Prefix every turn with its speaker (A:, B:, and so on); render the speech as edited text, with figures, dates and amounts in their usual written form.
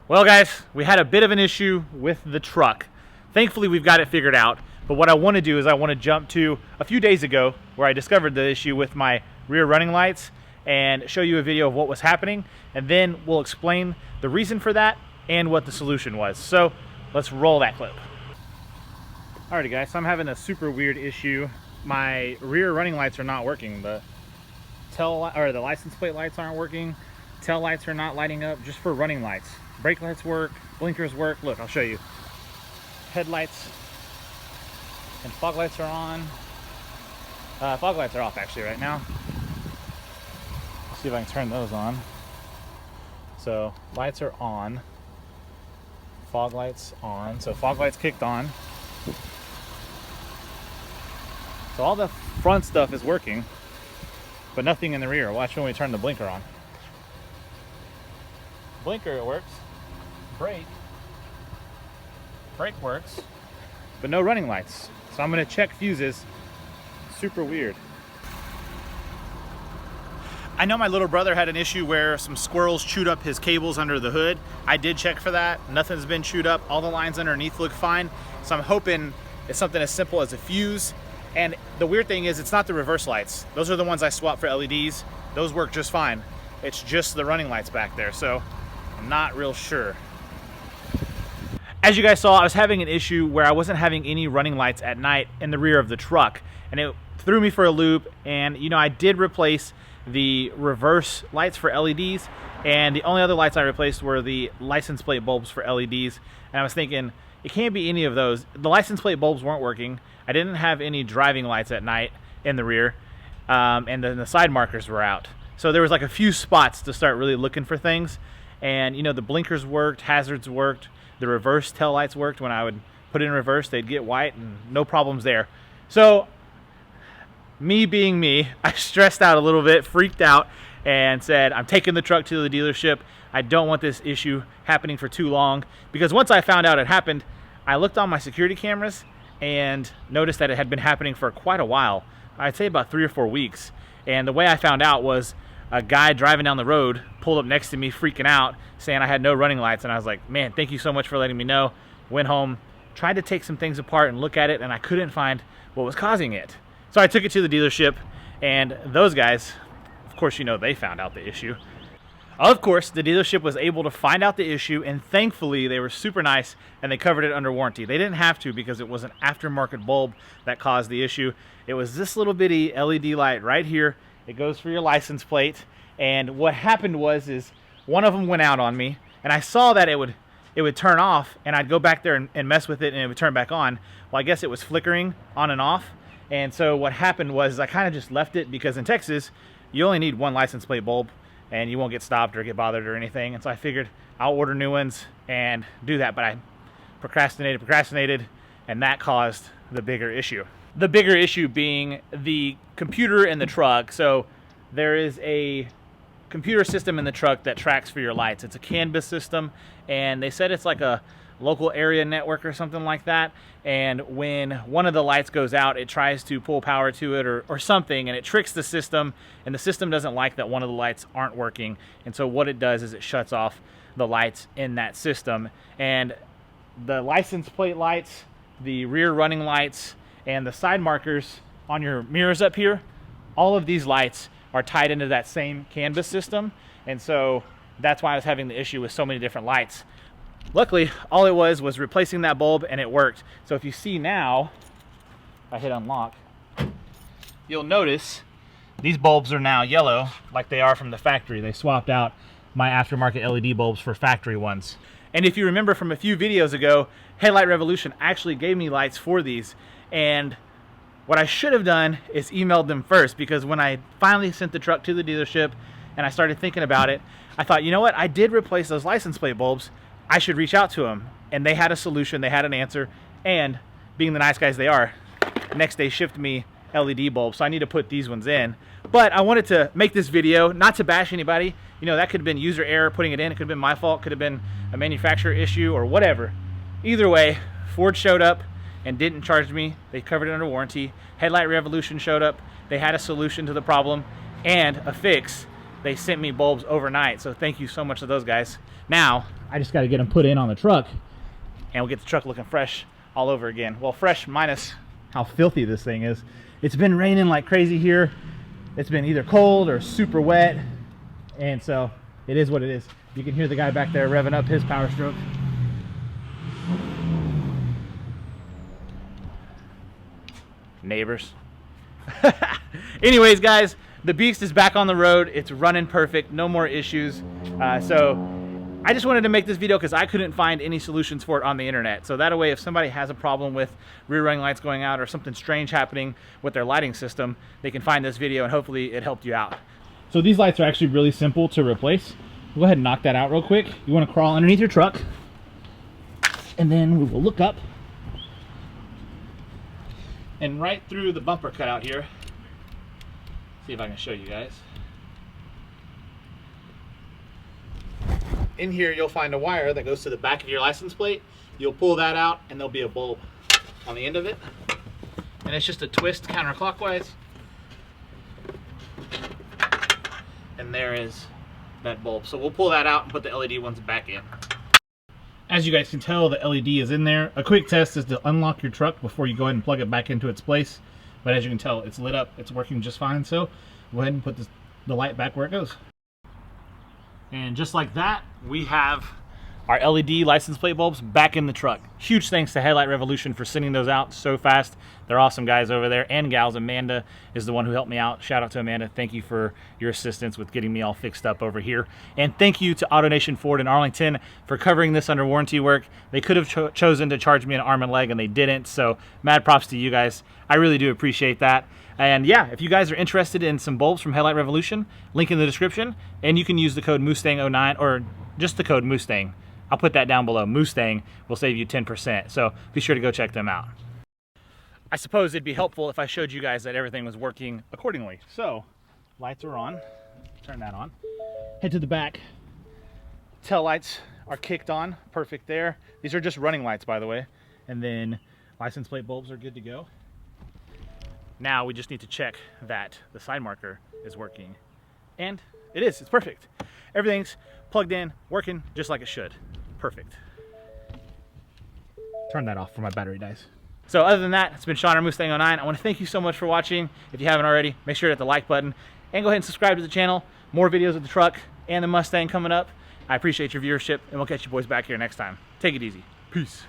A: Well guys, we had a bit of an issue with the truck. Thankfully we've got it figured out, but what I want to do is I want to jump to a few days ago where I discovered the issue with my rear running lights and show you a video of what was happening, and then we'll explain the reason for that and what the solution was. So let's roll that clip. Alrighty guys, so I'm having a super weird issue. My rear running lights are not working. The license plate lights aren't working. Tail lights are not lighting up just for running lights. Brake lights work, blinkers work. Look, I'll show you. Headlights and fog lights are on. Fog lights are off actually right now. Let's see if I can turn those on. So lights are on. Fog lights on. So fog lights kicked on. So all the front stuff is working, but nothing in the rear. Watch when we turn the blinker on. Blinker, it works. Brake works, but no running lights. So I'm gonna check fuses. Super weird. I know my little brother had an issue where some squirrels chewed up his cables under the hood. I did check for that. Nothing's been chewed up. All the lines underneath look fine. So I'm hoping it's something as simple as a fuse. And the weird thing is it's not the reverse lights. Those are the ones I swapped for LEDs. Those work just fine. It's just the running lights back there. So I'm not real sure. As you guys saw, I was having an issue where I wasn't having any running lights at night in the rear of the truck, and it threw me for a loop. And you know, I did replace the reverse lights for LEDs, and the only other lights I replaced were the license plate bulbs for LEDs. And I was thinking, it can't be any of those. The license plate bulbs weren't working. I didn't have any driving lights at night in the rear, and then the side markers were out. So there was like a few spots to start really looking for things. And you know, the blinkers worked, hazards worked, the reverse tail lights worked. When I would put in reverse, they'd get white and no problems there. So me being me, I stressed out a little bit, freaked out, and said, I'm taking the truck to the dealership. I don't want this issue happening for too long, because once I found out it happened, I looked on my security cameras and noticed that it had been happening for quite a while. I'd say about 3 or 4 weeks. And the way I found out was a guy driving down the road pulled up next to me freaking out, saying I had no running lights. And I was like, man, thank you so much for letting me know. Went home, tried to take some things apart and look at it, and I couldn't find what was causing it. So I took it to the dealership, and those guys, of course, you know, they found out the issue. Of course, the dealership was able to find out the issue, and thankfully they were super nice and they covered it under warranty. They didn't have to, because it was an aftermarket bulb that caused the issue. It was this little bitty LED light right here. It goes for your license plate. And what happened was one of them went out on me, and I saw that it would turn off, and I'd go back there and mess with it, and it would turn back on. Well, I guess it was flickering on and off. And so what happened was I kind of just left it, because in Texas you only need one license plate bulb and you won't get stopped or get bothered or anything. And so I figured I'll order new ones and do that, but I procrastinated, and that caused the bigger issue. The bigger issue being the computer in the truck. So there is a computer system in the truck that tracks for your lights. It's a CAN bus system, and they said it's like a local area network or something like that. And when one of the lights goes out, it tries to pull power to it or something, and it tricks the system, and the system doesn't like that one of the lights aren't working. And so what it does is it shuts off the lights in that system. And the license plate lights, the rear running lights, and the side markers on your mirrors up here, all of these lights are tied into that same CAN bus system. And so that's why I was having the issue with so many different lights. Luckily, all it was replacing that bulb, and it worked. So if you see now, if I hit unlock, you'll notice these bulbs are now yellow like they are from the factory. They swapped out my aftermarket LED bulbs for factory ones. And if you remember from a few videos ago, Headlight Revolution actually gave me lights for these. And what I should have done is emailed them first, because when I finally sent the truck to the dealership and I started thinking about it, I thought, you know what, I did replace those license plate bulbs. I should reach out to them. And they had a solution, they had an answer, and being the nice guys they are, next day shipped me LED bulbs. So I need to put these ones in. But I wanted to make this video, not to bash anybody. You know, that could have been user error putting it in. It could have been my fault, could have been a manufacturer issue or whatever. Either way, Ford showed up and didn't charge me. They covered it under warranty. Headlight Revolution showed up. They had a solution to the problem and a fix. They sent me bulbs overnight. So thank you so much to those guys. Now, I just got to get them put in on the truck, and we'll get the truck looking fresh all over again. Well, fresh minus how filthy this thing is. It's been raining like crazy here. It's been either cold or super wet, and so it is what it is. You can hear the guy back there revving up his power stroke. Neighbors. Anyways, guys, the beast is back on the road. It's running perfect, no more issues. So I just wanted to make this video because I couldn't find any solutions for it on the internet. So that way, if somebody has a problem with rear running lights going out or something strange happening with their lighting system, they can find this video and hopefully it helped you out. So these lights are actually really simple to replace. Go ahead and knock that out real quick. You want to crawl underneath your truck, and then we will look up. And right through the bumper cutout here, see if I can show you guys. In here you'll find a wire that goes to the back of your license plate. You'll pull that out and there'll be a bulb on the end of it. And it's just a twist counterclockwise. And there is that bulb. So we'll pull that out and put the LED ones back in. As you guys can tell, the LED is in there. A quick test is to unlock your truck before you go ahead and plug it back into its place. But as you can tell, it's lit up. It's working just fine. So go ahead and put the light back where it goes. And just like that, we have our LED license plate bulbs back in the truck. Huge thanks to Headlight Revolution for sending those out so fast. They're awesome guys over there, and gals. Amanda is the one who helped me out. Shout out to Amanda. Thank you for your assistance with getting me all fixed up over here. And thank you to AutoNation Ford in Arlington for covering this under warranty work. They could have chosen to charge me an arm and leg, and they didn't. So mad props to you guys. I really do appreciate that. And yeah, if you guys are interested in some bulbs from Headlight Revolution, link in the description, and you can use the code Mustang09 or just the code Mustang. I'll put that down below. Mustang will save you 10%. So be sure to go check them out. I suppose it'd be helpful if I showed you guys that everything was working accordingly. So lights are on. Turn that on. Head to the back. Tail lights are kicked on. Perfect there. These are just running lights, by the way. And then license plate bulbs are good to go. Now we just need to check that the side marker is working. And it is. It's perfect. Everything's plugged in, working just like it should. Perfect. Turn that off before my battery dies. So other than that, it's been Sean, our Mustang09. I want to thank you so much for watching. If you haven't already, make sure to hit the like button and go ahead and subscribe to the channel. More videos of the truck and the Mustang coming up. I appreciate your viewership, and we'll catch you boys back here next time. Take it easy. Peace.